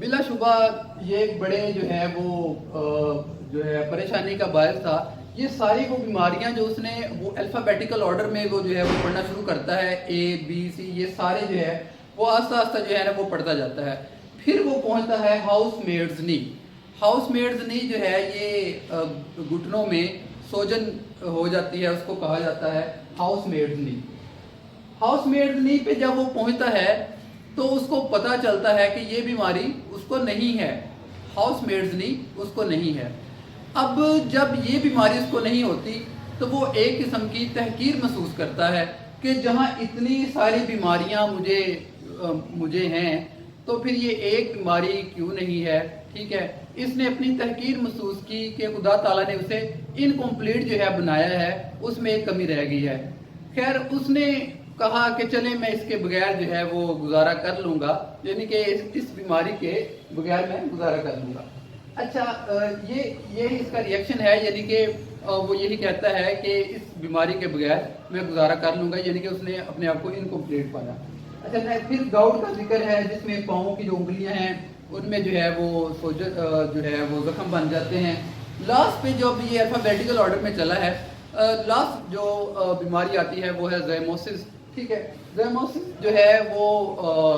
بلا شبہ یہ ایک بڑے جو ہے وہ جو ہے پریشانی کا باعث تھا. یہ ساری وہ بیماریاں جو اس نے وہ الفابیٹیکل آرڈر میں وہ جو ہے وہ پڑھنا شروع کرتا ہے, اے بی سی, یہ سارے جو ہے وہ آہستہ آہستہ جو ہے نا وہ پڑھتا جاتا ہے. پھر وہ پہنچتا ہے ہاؤس میڈز نی. ہاؤس میڈز نی جو ہے یہ گھٹنوں میں سوجن ہو جاتی ہے, اس کو کہا جاتا ہے ہاؤس میڈز نی. ہاؤس میڈز نی پہ جب وہ پہنچتا ہے تو اس کو پتہ چلتا ہے کہ یہ بیماری اس کو نہیں ہے, ہاؤس میڈز نی اس کو نہیں ہے. اب جب یہ بیماری اس کو نہیں ہوتی تو وہ ایک قسم کی تحقیر محسوس کرتا ہے کہ جہاں اتنی ساری بیماریاں مجھے ہیں تو پھر یہ ایک بیماری کیوں نہیں ہے. ٹھیک ہے, اس نے اپنی تحقیر محسوس کی کہ خدا تعالیٰ نے اسے انکمپلیٹ جو ہے بنایا ہے, اس میں ایک کمی رہ گئی ہے. خیر اس نے کہا کہ چلیں میں اس کے بغیر جو ہے وہ گزارا کر لوں گا, یعنی کہ اس بیماری کے بغیر میں گزارا کر لوں گا. اچھا, یہ اس کا ریئیکشن ہے, یعنی کہ وہ یہی کہتا ہے کہ اس بیماری کے بغیر میں گزارا کر لوں گا, یعنی کہ اس نے اپنے آپ کو انکمپلیٹ پایا. اچھا, پھر گاؤٹ کا ذکر ہے جس میں پاؤں کی جو انگلیاں ہیں ان میں جو ہے وہ جو ہے وہ زخم بن جاتے ہیں. لاسٹ پہ جو اب یہ الفابیٹیکل آرڈر میں چلا ہے, لاسٹ جو بیماری آتی ہے وہ ہے زائموسس. ٹھیک ہے, زائموسس جو ہے وہ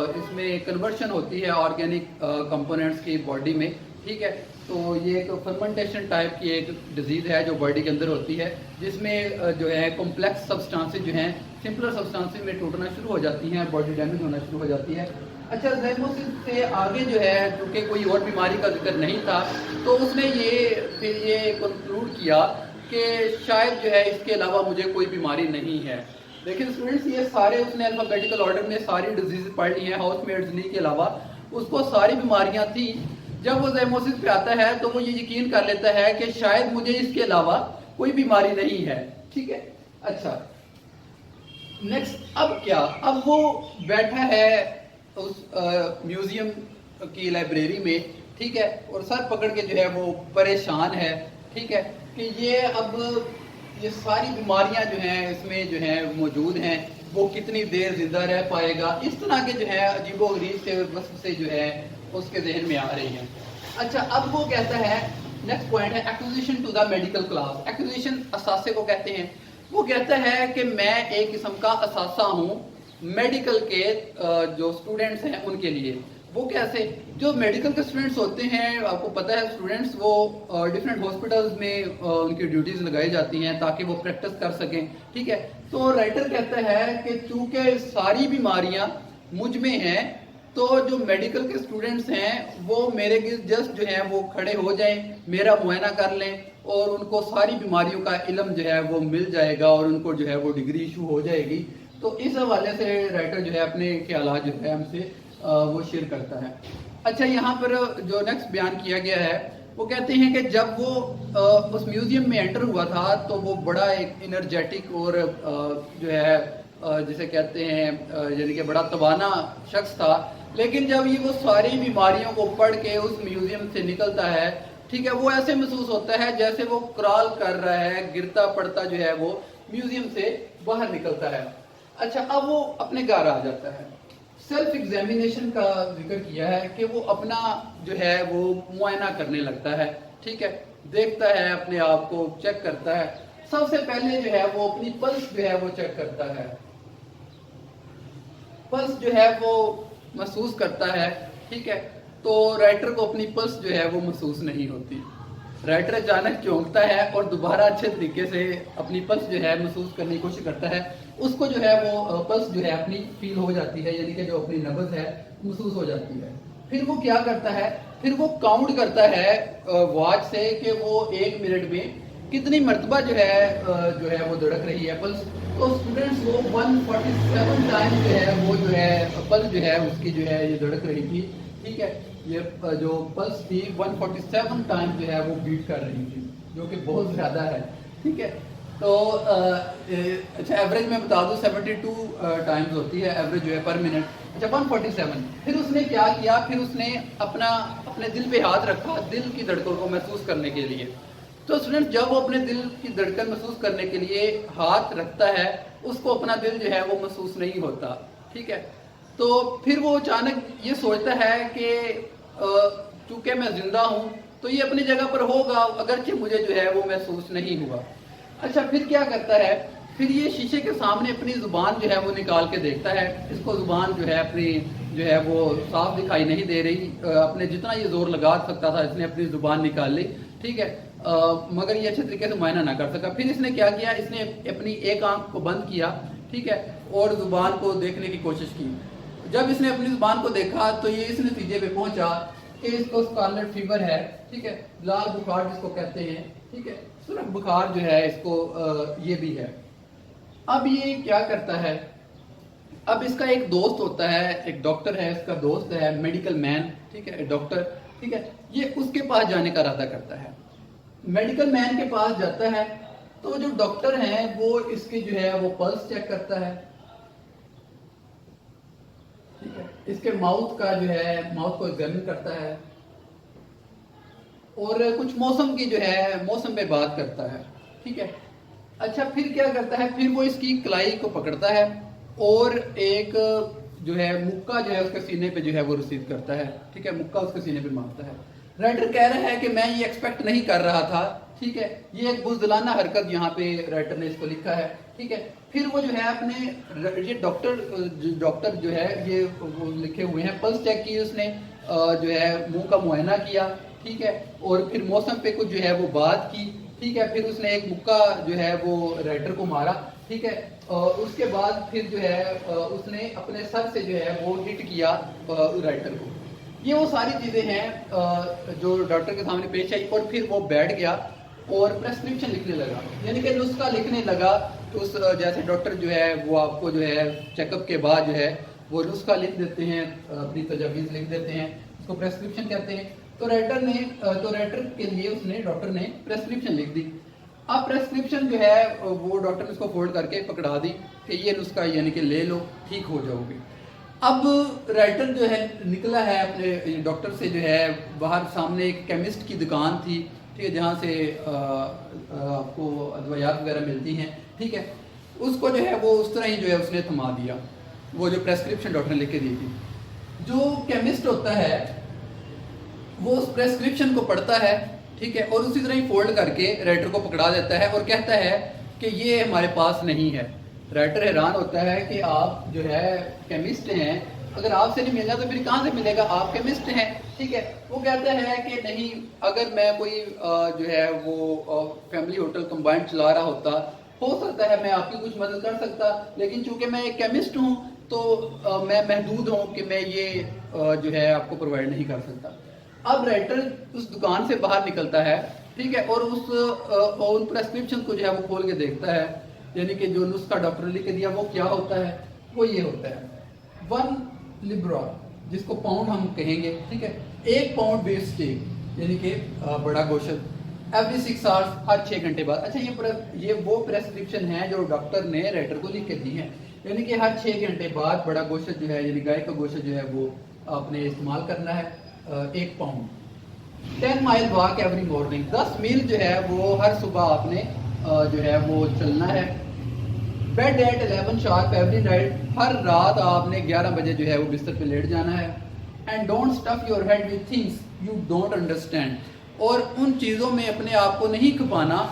اس میں کنورشن ہوتی ہے آرگینک کمپوننٹس کی باڈی میں. ٹھیک ہے, تو یہ ایک فرمنٹیشن ٹائپ کی ایک ڈیزیز ہے جو باڈی کے اندر ہوتی ہے, جس میں جو ہے کمپلیکس سبسٹانسز جو ہیں سمپلر سبسٹانسز میں ٹوٹنا شروع ہو جاتی ہیں, باڈی ڈیمیج ہونا شروع ہو جاتی ہے. اچھا, زائموسس سے آگے جو ہے کیونکہ کوئی اور بیماری کا ذکر نہیں تھا تو اس نے پھر یہ کنکلوڈ کیا کہ شاید جو ہے اس کے علاوہ مجھے کوئی بیماری نہیں ہے. لیکن اسٹوڈنٹس یہ سارے اس نے الفابیٹیکل آرڈر میں ساری ڈیزیز پڑھ لی ہیں, ہاؤس میڈز نی کے علاوہ اس کو ساری بیماریاں تھیں. جب وہ زائموسس پہ آتا ہے تو وہ یہ یقین کر لیتا ہے کہ شاید مجھے اس کے علاوہ کوئی بیماری نہیں ہے. ٹھیک ہے, اچھا نیکسٹ اب کیا, اب وہ بیٹھا ہے اس میوزیم کی لائبریری میں. ٹھیک ہے, اور سر پکڑ کے جو ہے وہ پریشان ہے. ٹھیک ہے, کہ یہ ساری بیماریاں جو ہیں اس میں جو ہیں موجود ہیں, وہ کتنی دیر زندہ رہ پائے گا, اس طرح کے جو ہے عجیب و غریب سے وسوسے جو ہے اس کے ذہن میں آ رہی ہیں. اچھا, اب وہ کہتا ہے نیکسٹ پوائنٹ ہے acquisition to the medical class. Acquisition اثاثے کو کہتے ہیں. وہ کہتا ہے کہ میں ایک قسم کا اثاثہ ہوں میڈیکل کے جو اسٹوڈنٹس ہیں ان کے لیے. وہ کیسے, جو میڈیکل کے اسٹوڈنٹس ہوتے ہیں آپ کو پتہ ہے اسٹوڈنٹس وہ ڈفرینٹ ہاسپٹلز میں ان کی ڈیوٹیز لگائی جاتی ہیں تاکہ وہ پریکٹس کر سکیں. ٹھیک ہے, تو رائٹر کہتا ہے کہ چونکہ ساری بیماریاں مجھ میں ہیں تو جو میڈیکل کے اسٹوڈنٹس ہیں وہ میرے جسٹ جو ہیں وہ کھڑے ہو جائیں, میرا معائنہ کر لیں اور ان کو ساری بیماریوں کا علم جو ہے وہ مل جائے گا اور ان کو جو ہے وہ ڈگری ایشو ہو جائے گی. تو اس حوالے سے رائٹر جو ہے اپنے خیالات جو ہے ہم سے وہ شیئر کرتا ہے. اچھا, یہاں پر جو نیکسٹ بیان کیا گیا ہے وہ کہتے ہیں کہ جب وہ اس میوزیم میں انٹر ہوا تھا تو وہ بڑا ایک انرجیٹک اور جو ہے جسے کہتے ہیں یعنی کہ بڑا توانا شخص تھا. لیکن جب یہ وہ ساری بیماریوں کو پڑھ کے اس میوزیم سے نکلتا ہے, ٹھیک ہے, وہ ایسے محسوس ہوتا ہے جیسے وہ کرال کر رہا ہے, گرتا پڑتا جو ہے وہ میوزیم سے باہر نکلتا ہے. اچھا, اب وہ اپنے گھر آ جاتا ہے. سیلف ایگزامینیشن کا ذکر کیا ہے کہ وہ اپنا جو ہے وہ معائنہ کرنے لگتا ہے. ٹھیک ہے, دیکھتا ہے اپنے آپ کو, چیک کرتا ہے. سب سے پہلے جو ہے وہ اپنی پلس جو ہے وہ چیک کرتا ہے, پلس جو ہے وہ محسوس کرتا ہے. ٹھیک ہے, تو رائٹر کو اپنی پلس جو ہے وہ محسوس نہیں ہوتی. رائٹر اچانک چونکتا ہے اور دوبارہ اچھے طریقے سے اپنی پلس جو ہے محسوس کرنے کی کوشش کرتا ہے. اس کو جو ہے وہ پلس جو ہے اپنی فیل ہو جاتی ہے, یعنی کہ جو اپنی نبض ہے محسوس ہو جاتی ہے. پھر وہ کیا کرتا ہے, پھر وہ کاؤنٹ کرتا ہے واچ سے کہ وہ 1 منٹ میں کتنی مرتبہ جو ہے وہ دھڑک رہی ہے پلس. تو اسٹوڈنٹس وہ 147 ٹائم جو ہے وہ جو ہے پلس جو ہے اس کی جو ہے یہ دھڑک رہی تھی. ٹھیک ہے, یہ جو پلس تھی 147 ٹائم جو ہے وہ بیٹ کر رہی تھی, جو کہ بہت زیادہ ہے. ٹھیک ہے, تو اچھا ایوریج میں بتا دوں 72 ٹائمز ہوتی ہے ایوریج جو ہے پر منٹ. اچھا 147. پھر اس نے کیا کیا, پھر اس نے اپنے دل پہ ہاتھ رکھا دل کی دھڑکن کو محسوس کرنے کے لیے. تو اسٹوڈنٹ جب وہ اپنے دل کی دھڑکن محسوس کرنے کے لیے ہاتھ رکھتا ہے اس کو اپنا دل جو ہے وہ محسوس نہیں ہوتا. ٹھیک ہے, تو پھر وہ اچانک یہ سوچتا ہے کہ چونکہ میں زندہ ہوں تو یہ اپنی جگہ پر ہوگا، اگرچہ مجھے جو ہے وہ محسوس نہیں ہوا۔ اچھا پھر کیا کرتا ہے، پھر یہ شیشے کے سامنے اپنی زبان جو ہے وہ نکال کے دیکھتا ہے، اس کو زبان جو ہے اپنی جو ہے وہ صاف دکھائی نہیں دے رہی، اپنے جتنا یہ زور لگا سکتا تھا اس نے اپنی زبان نکال لی، ٹھیک ہے، مگر یہ اچھے طریقے سے معائنہ نہ کر سکا۔ پھر اس نے کیا کیا، اس نے اپنی ایک آنکھ کو بند کیا، ٹھیک ہے، اور زبان کو دیکھنے کی کوشش کی۔ جب اس نے اپنی زبان کو دیکھا تو یہ اس نتیجے پہ پہنچا کہ اس کو اسکارلیٹ فیور ہے، ٹھیک ہے، لال بخار جس کو کہتے ہیں، ٹھیک ہے، سرخ بخار جو ہے اس کو یہ بھی ہے۔ اب یہ کیا کرتا ہے، اب اس کا ایک دوست ہوتا ہے، ایک ڈاکٹر ہے، اس کا دوست ہے میڈیکل مین، ٹھیک ہے، ڈاکٹر، ٹھیک ہے، یہ اس کے پاس جانے کا ارادہ کرتا ہے۔ میڈیکل مین کے پاس جاتا ہے تو جو ڈاکٹر ہیں وہ اس کی جو ہے وہ پلس چیک کرتا ہے، ٹھیک ہے، اس کے ماؤتھ کا جو ہے ماؤتھ کو ایگزامن کرتا ہے، اور کچھ موسم کی جو ہے موسم پہ بات کرتا ہے، ٹھیک ہے۔ اچھا پھر کیا کرتا ہے، پھر وہ اس کی کلائی کو پکڑتا ہے اور ایک جو ہے مکہ جو ہے اس کے سینے پہ جو ہے وہ رسید کرتا ہے، ٹھیک ہے، مکہ اس کے سینے پہ مارتا ہے۔ رائٹر کہہ رہا ہے کہ میں یہ ایکسپیکٹ نہیں کر رہا تھا، ٹھیک ہے، یہ ایک بزدلانہ حرکت یہاں پہ رائٹر نے اس کو لکھا ہے، ٹھیک ہے۔ پھر وہ جو ہے اپنے یہ ڈاکٹر جو ہے یہ وہ لکھے ہوئے ہیں، پلس چیک کی اس نے، جو ہے منہ کا معائنہ کیا، ٹھیک ہے، اور پھر موسم پہ کچھ جو ہے وہ بات کی، ٹھیک ہے، پھر اس نے ایک مکہ جو ہے وہ رائٹر کو مارا، ٹھیک ہے، اس کے بعد پھر جو ہے اس نے اپنے سر سے جو ہے وہ ہٹ کیا رائٹر کو۔ یہ وہ ساری چیزیں ہیں جو ڈاکٹر کے سامنے پیش آئی، اور پھر وہ بیٹھ گیا اور پریسکرپشن لکھنے لگا، یعنی کہ نسخہ لکھنے لگا۔ اس جیسے ڈاکٹر جو ہے وہ آپ کو جو ہے چیک اپ کے بعد جو ہے وہ نسخہ لکھ دیتے ہیں، اپنی تجاویز لکھ دیتے ہیں، اس کو پریسکرپشن کہتے ہیں۔ تو رائٹر کے لیے اس نے ڈاکٹر نے پریسکرپشن لکھ دی۔ اب پریسکرپشن جو ہے وہ ڈاکٹر نے اس کو فولڈ کر کے پکڑا دی کہ یہ نسخہ یعنی کہ لے لو، ٹھیک ہو جاؤ گے۔ اب رائٹر جو ہے نکلا ہے اپنے ڈاکٹر سے، جو ہے باہر سامنے ایک کیمسٹ کی دکان تھی، ٹھیک ہے، جہاں سے آپ کو ادویات وغیرہ ملتی ہیں، ٹھیک ہے، اس کو جو ہے وہ اس طرح ہی جو ہے اس نے تھما دیا، وہ جو پریسکرپشن ڈاکٹر نے لکھ کے دی تھی۔ جو کیمسٹ ہوتا ہے وہ اس پریسکرپشن کو پڑھتا ہے، ٹھیک ہے، اور اسی طرح ہی فولڈ کر کے رائٹر کو پکڑا دیتا ہے اور کہتا ہے کہ یہ ہمارے پاس نہیں ہے۔ رائٹر حیران ہوتا ہے کہ آپ جو ہے کیمسٹ ہیں، اگر آپ سے نہیں ملنا تو پھر کہاں سے ملے گا، آپ کیمسٹ ہیں، ٹھیک ہے۔ وہ کہتا ہے کہ نہیں، اگر میں کوئی جو ہے وہ فیملی ہوٹل کمبائنڈ چلا رہا ہوتا، ہو سکتا ہے میں آپ کی کچھ مدد کر سکتا، لیکن چونکہ میں ایک کیمسٹ ہوں تو میں محدود ہوں کہ میں یہ جو ہے آپ کو پرووائڈ نہیں کر سکتا۔ اب رائٹر اس دکان سے باہر نکلتا ہے، ٹھیک ہے، اور ان پریسکرپشن کو جو ہے وہ کھول کے دیکھتا ہے، یعنی کہ جو نسخہ ڈاکٹر نے لکھ کے دیا وہ کیا ہوتا ہے، وہ یہ ہوتا ہے 1 لیبرا، جس کو پاؤنڈ ہم کہیں گے، ٹھیک ہے، 1 پاؤنڈ بیف اسٹیک، یعنی کہ بڑا گوشت، ایوری 6 آورس، ہر 6 گھنٹے بعد۔ اچھا یہ وہ پریسکرپشن ہے جو ڈاکٹر نے رائٹر کو لکھ کے دی ہے، یعنی کہ ہر 6 گھنٹے بعد بڑا گوشت جو ہے، یعنی گائے کا گوشت جو ہے وہ آپ نے استعمال کرنا ہے، 1 پاؤنڈ۔ 10 مائل واک ایوری مارننگ، 10 میل جو ہے وہ ہر صبح آپ نے جو ہے وہ چلنا ہے۔ Bed at 11 sharp every night, ہر رات آپ نے 11 بجے جو ہے وہ بستر پہ لیٹ جانا ہے۔ And don't stuff your head with things you don't understand, اور ان چیزوں میں اپنے آپ کو نہیں کھپانا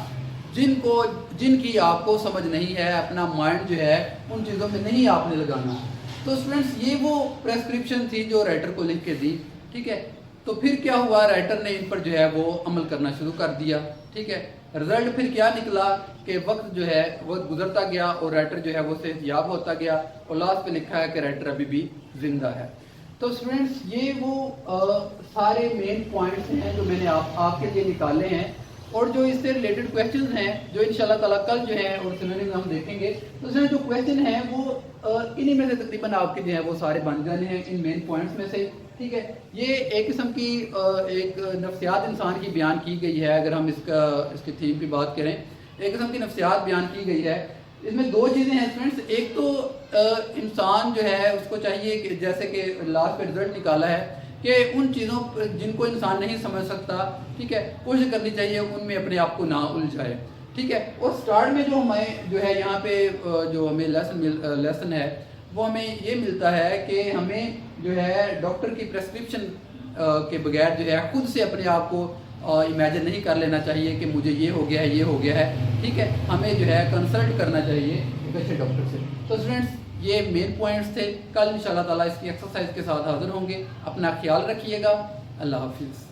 جن کی آپ کو سمجھ نہیں ہے، اپنا مائنڈ جو ہے ان چیزوں میں نہیں آپ نے لگانا۔ تو اسٹوڈنٹس یہ وہ پریسکرپشن تھی جو رائٹر کو لکھ کے دی، ٹھیک ہے۔ تو پھر کیا ہوا، رائٹر نے ان پر جو ہے وہ عمل کرنا شروع کر دیا، ٹھیک ہے۔ رزلٹ پھر کیا نکلا کہ وقت جو ہے وقت گزرتا گیا اور رائٹر جو ہے وہ صحت یاب ہوتا گیا، اور لاسٹ پہ لکھا ہے کہ رائٹر ابھی بھی زندہ ہے۔ تو اسٹوڈنٹس یہ وہ سارے مین پوائنٹس ہیں جو میں نے آپ کے لیے نکالے ہیں، اور جو اس سے ریلیٹڈ کویسچنز ہیں جو انشاءاللہ تعالیٰ کل جو ہیں اور سیمینر میں ہم دیکھیں گے، تو اس میں جو کویسچن ہیں وہ انہی میں سے تقریباً آپ کے جو ہیں وہ سارے بن جانے ہیں ان مین پوائنٹس میں سے، ٹھیک ہے۔ یہ ایک قسم کی ایک نفسیات انسان کی بیان کی گئی ہے، اگر ہم اس کی تھیم کی بات کریں، ایک قسم کی نفسیات بیان کی گئی ہے۔ اس میں 2 چیزیں ہیں اسٹوڈنٹس، ایک تو انسان جو ہے اس کو چاہیے کہ جیسے کہ لاسٹ پہ رزلٹ نکالا ہے کہ ان چیزوں جن کو انسان نہیں سمجھ سکتا، ٹھیک ہے، کوشش کرنی چاہیے ان میں اپنے آپ کو نہ الجھائے، ٹھیک ہے۔ اور سٹارٹ میں جو ہمیں جو ہے یہاں پہ جو ہمیں لیسن ہے وہ ہمیں یہ ملتا ہے کہ ہمیں جو ہے ڈاکٹر کی پریسکرپشن کے بغیر جو ہے خود سے اپنے آپ کو امیجن نہیں کر لینا چاہیے کہ مجھے یہ ہو گیا ہے، یہ ہو گیا ہے، ٹھیک ہے. ہمیں جو ہے کنسلٹ کرنا چاہیے ایک اچھے ڈاکٹر سے. تو اسٹوڈنٹس یہ مین پوائنٹس تھے. کل انشاءاللہ تعالیٰ اس کی ایکسرسائز کے ساتھ حاضر ہوں گے. اپنا خیال رکھیے گا. اللہ حافظ.